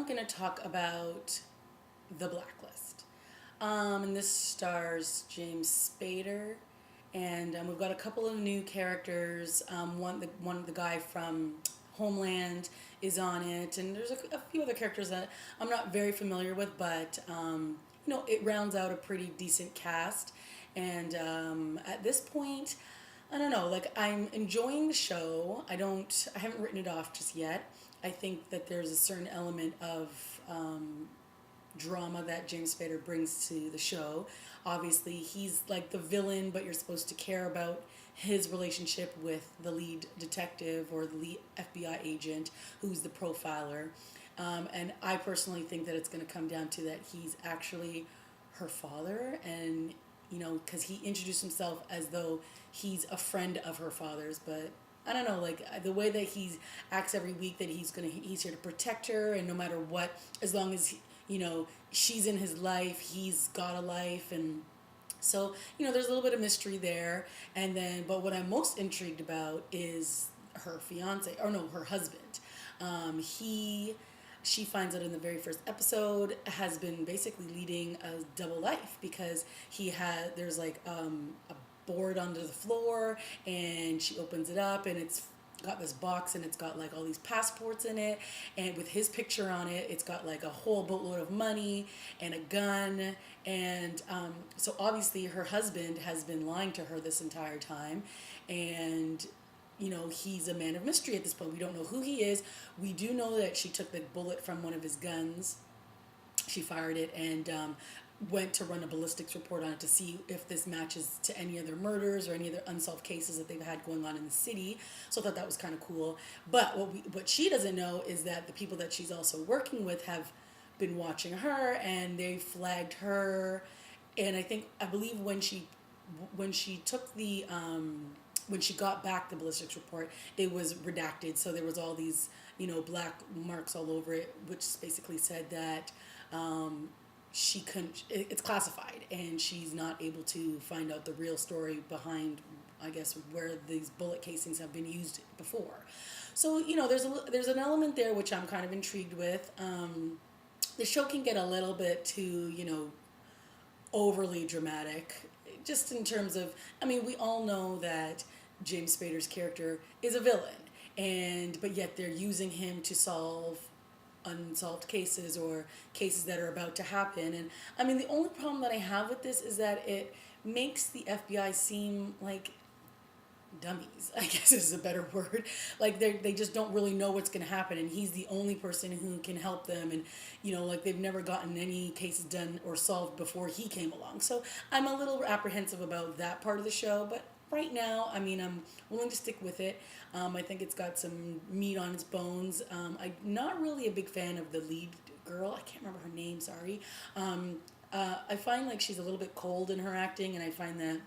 I'm going to talk about The Blacklist. And this stars James Spader, and we've got a couple of new characters. The guy from Homeland is on it, and there's a few other characters that I'm not very familiar with, but it rounds out a pretty decent cast. And at this point, I don't know, like I'm enjoying the show. I haven't written it off just yet. I think that there's a certain element of drama that James Spader brings to the show. Obviously, he's like the villain, but you're supposed to care about his relationship with the lead detective or the lead FBI agent who's the profiler. And I personally think that it's going to come down to that he's actually her father, and because he introduced himself as though he's a friend of her father's, but I don't know, like the way that he acts every week, that he's here to protect her, and no matter what, as long as she's in his life, he's got a life. And so there's a little bit of mystery there. And then, but what I'm most intrigued about is her fiance, or no, her husband. She finds out in the very first episode, has been basically leading a double life, because there's like a board under the floor, and she opens it up, and it's got this box, and it's got like all these passports in it, and with his picture on it, it's got like a whole boatload of money and a gun. And so obviously her husband has been lying to her this entire time, and he's a man of mystery at this point. We don't know who he is. We do know that she took the bullet from one of his guns. She fired it and went to run a ballistics report on it to see if this matches to any other murders or any other unsolved cases that they've had going on in the city. So I thought that was kind of cool. But what she doesn't know is that the people that she's also working with have been watching her, and they flagged her. And I believe when she took the when she got back the ballistics report, it was redacted, so there was all these black marks all over it, which basically said that she couldn't, it's classified, and she's not able to find out the real story behind, I guess, where these bullet casings have been used before. So there's an element there which I'm kind of intrigued with. The show can get a little bit too overly dramatic, just in terms of, we all know that James Spader's character is a villain, but yet they're using him to solve unsolved cases or cases that are about to happen. And the only problem that I have with this is that it makes the FBI seem like dummies, I guess is a better word. Like they just don't really know what's going to happen, and he's the only person who can help them. And like they've never gotten any cases done or solved before he came along. So I'm a little apprehensive about that part of the show, but right now, I'm willing to stick with it. I think it's got some meat on its bones. I'm not really a big fan of the lead girl. I can't remember her name, sorry. I find like she's a little bit cold in her acting, and I find that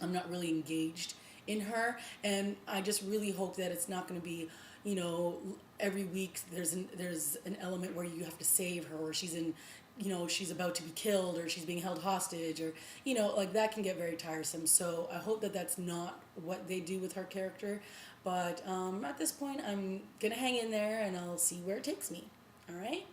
I'm not really engaged in her. And I just really hope that it's not going to be, every week there's an element where you have to save her, or she's in, she's about to be killed, or she's being held hostage, or like that can get very tiresome. So I hope that that's not what they do with her character. But at this point, I'm gonna hang in there, and I'll see where it takes me. All right.